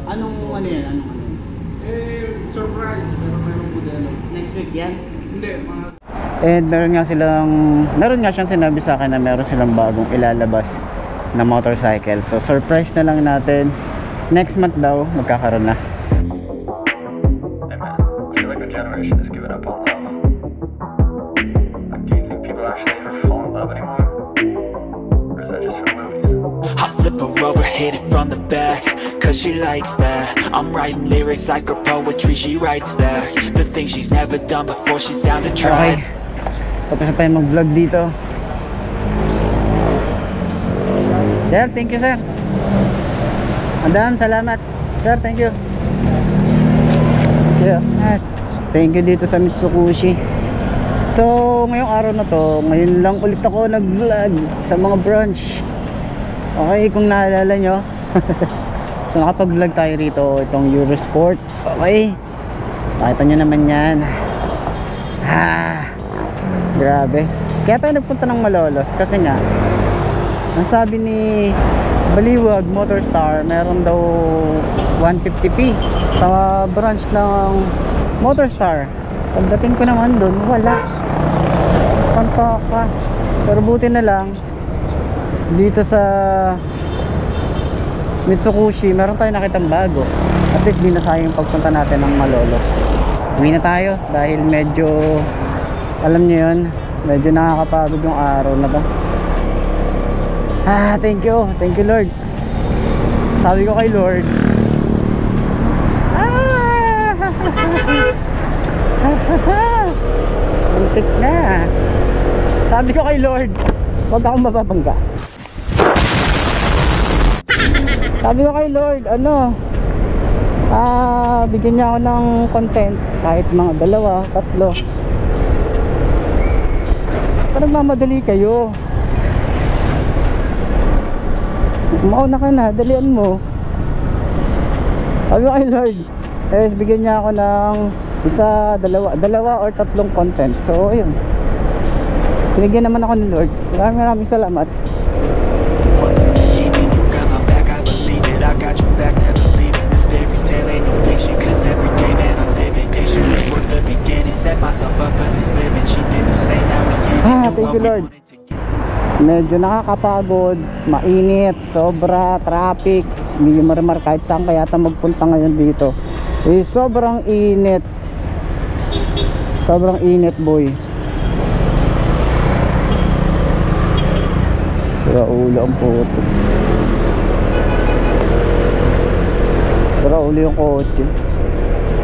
Anong ano yan? Anong ano? Surprise. Meron modelo. Next week yan? Hindi, mga... And meron nga siyang sinabi sa akin na meron silang bagong ilalabas na motorcycle. So surprise na lang natin. Next month daw magkakaroon na. Hey man, I feel like our generation has given up on love. Like, do you think people actually ever fall in love anymore? Or is that just from movies? I flip her over, hit it from the back, cause she likes that. I'm writing lyrics like her poetry, she writes back. The things she's never done before, she's down to try. Okay. Tapos na tayo mag-vlog dito. Sir, thank you sir. Madam, salamat. Sir, thank you. Yeah. Thank you dito sa Mitsukushi. So, ngayong araw na to, ngayon lang ulit ako nag-vlog sa mga branch. Okay, kung naalala nyo. So, nakapag-vlog tayo rito. Itong Eurosport. Okay. Pakita nyo naman yan. Grabe. Kaya tayo nagpunta ng Malolos. Kasi nga, ang sabi ni Baliwag Motorstar, meron daw 150p sa branch ng Motorstar. Pagdating ko naman doon, wala. Pantaka. Pero buti na lang dito sa Mitsukushi, meron tayo nakitang bago. At least di na sayang pagpunta natin ng Malolos. Uwi na tayo dahil medyo, alam nyo yun, medyo nakakapagod yung araw na to. Thank you Lord. Sabi ko kay Lord, muntik na. Sabi ko kay Lord, huwag akong mapapangga. Sabi ko kay Lord, bigyan niya ako ng contents, kahit mga 2, 3. Parang nagmamadali kayo. Mauna ka na, dalian mo. Sabi ko kay Lord, bigyan niya ako ng 1, 2 or 3 content. So ayun, binigyan naman ako ni Lord. Maraming salamat. Thank you Lord. Medyo nakakapagod, mainit, sobra, traffic. Hindi mo rin kahit saan kaya magpunta ngayon dito. Sobrang init. Sobrang init boy. Sira ulo ang puto. Sira ulo yung kotse.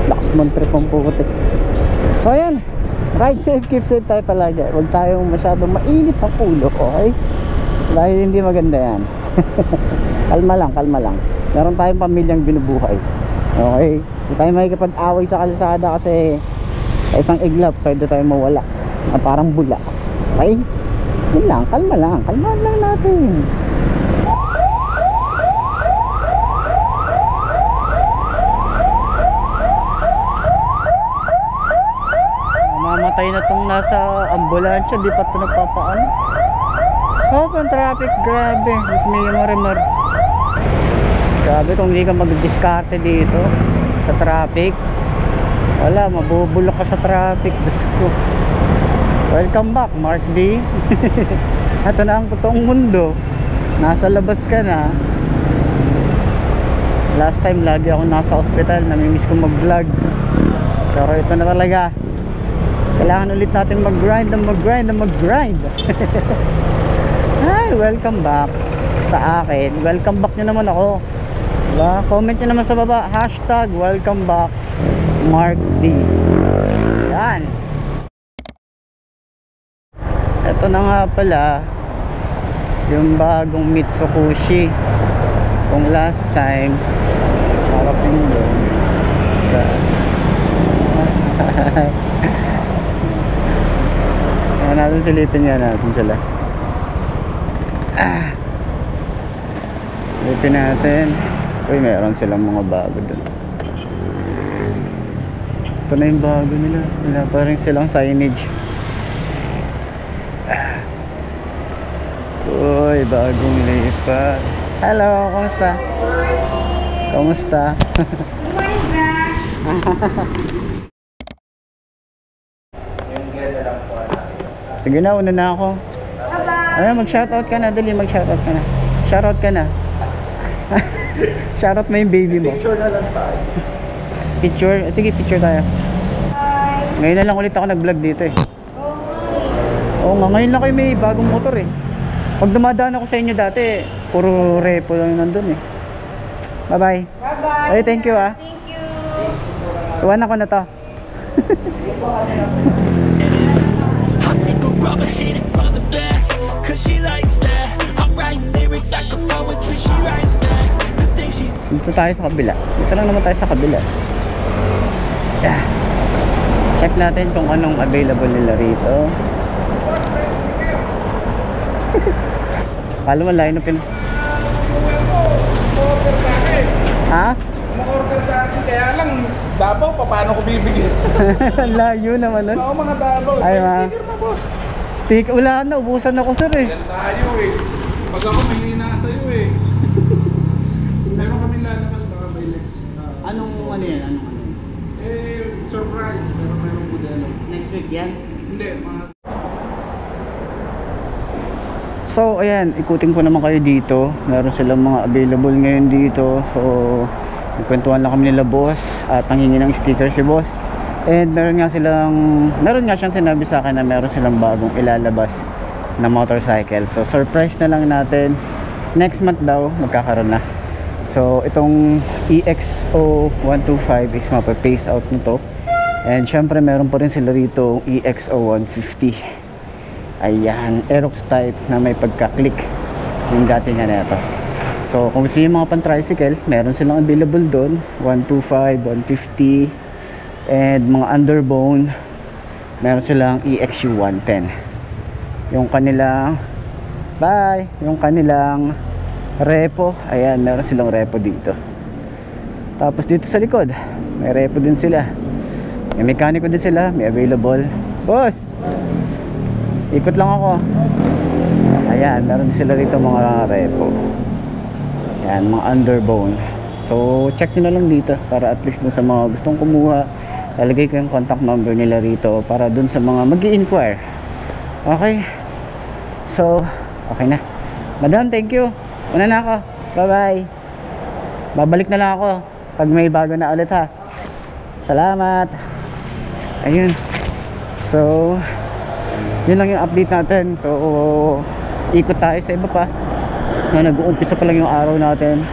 Lakas man trip ang puto. So ayan, ride safe, keep safe tayo palagi. Huwag tayong masyadong mainit ang ulo, okay? Dahil hindi maganda yan. Kalma lang. Meron tayong pamilyang binubuhay. Okay? Hindi tayo makikipag-away sa kalsada kasi sa isang iglap pwede tayo mawala na parang bula. Okay? Yun lang, kalma lang natin. Mamatay na tong nasa ambulansya, di pa ito nagpapaan. Sobrang traffic, grabe. Mas may marimar. Grabe kung hindi ka mag-discarte dito sa traffic, wala, mabubulok ka sa traffic. Diyos ko. Welcome back Mark D. Ito na ang totoong mundo. Nasa labas ka na. Last time lagi ako nasa hospital, namimiss ko mag-vlog. Pero ito na talaga. Kailangan ulit natin mag-grind. Hi, welcome back sa akin. Welcome back nyo naman ako, diba? Comment nyo naman sa baba, #welcome back Mark D. Yan. Ito na nga pala yung bagong Mitsukushi. Kung last time harapin doon sa natin silipin nga natin sila. Silipin natin. Uy, meron silang mga bago doon. Ito na yung bago nila. Wala pa rin silang signage. Uy, bagong lipat. Hello, kumusta? Kamusta? Sige na, una na ako. Ay, mag-shoutout ka na, dali, mag-shoutout ka na. Shoutout ka na. Shoutout mo yung baby mo. Picture na lang tayo. Picture? Sige, picture tayo. Ngayon na lang ulit ako nag-vlog dito eh. Oo nga, ngayon lang kayo may bagong motor eh. Pag dumadaan ako sa inyo dati, puro repo lang nandun eh. Bye bye. Bye bye. Ay, thank you ah. Thank you. Iwan ako na to. I take her off and hit it from the back, cause she likes that. I'm writing lyrics like a poetry, she writes back. The thing she's Dito tayo sa kabila. Dito lang naman tayo sa kabila. Yeah. Check natin kung anong available nila rito. Kala mo line up yun. Order sa akin. Ha? Order sa akin. Kaya lang, Davao, paano ko bibigyan? Layo naman nun. Oo, mga Davao. Ay, May ma. sticker na, boss. Stick, wala na. Ubusan ako sir eh. Yan tayo eh. Pag ako may hina sa'yo eh. Meron kami lalabas baka by next. Anong ano yan? Anong ano? Surprise. Meron modelo. Next week yan? Hindi, mga... So ayan, ikutin ko naman kayo dito. Meron silang mga available ngayon dito. So nagkwentuhan lang kami nila boss at nanghingi ng sticker si boss. And meron nga siyang sinabi sa akin na meron silang bagong ilalabas na motorcycle. So surprise na lang natin. Next month daw magkakaroon na. So itong EXO 125 is mapa-phase out nito. And syempre meron pa rin sila rito EXO 150. Ayan, Aerox type na may pagka-click yung dating nga nito. So kung gusto yung mga pan-tricycle, meron silang available doon 125, 150 and mga underbone. Meron silang EXU 110. Yung kanilang yung kanilang repo, ayan, meron silang repo dito. Tapos dito sa likod may repo din sila, may mekaniko din sila, may available. Boss, ikot lang ako. Ayan, meron sila rito mga repo. Ayan, mga underbone. So check nyo na lang dito para at least dun sa mga gustong kumuha, lalagay ko yung contact number nila rito para dun sa mga mag-i-inquire. Okay, so okay na madam, thank you. Una na ako, bye bye. Babalik na lang ako pag may bago na ulit ha. Salamat. Ayun, so yun lang yung update natin. So ikot tayo sa iba pa na nag-uumpisa pa lang yung araw natin.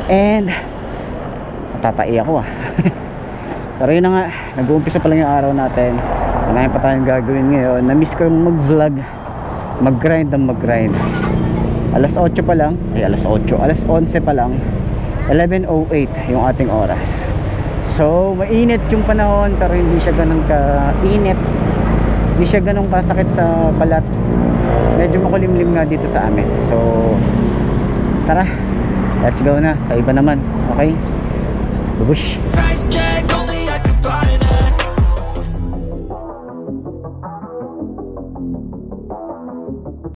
And natatai ako pero yun na nga, nag-uumpisa pa lang yung araw natin. Marami pa tayong gagawin ngayon. Na-miss ko yung mag-vlog, mag-grind ng mag-grind. Alas 8 pa lang, alas 11 pa lang, 11:08 yung ating oras. So mainit yung panahon pero hindi siya ganun ka-init, hindi siya ganun kasakit sa balat. Medyo makulimlim nga dito sa amin. So tara, let's go na sa iba naman. Okay, bubush. price tag.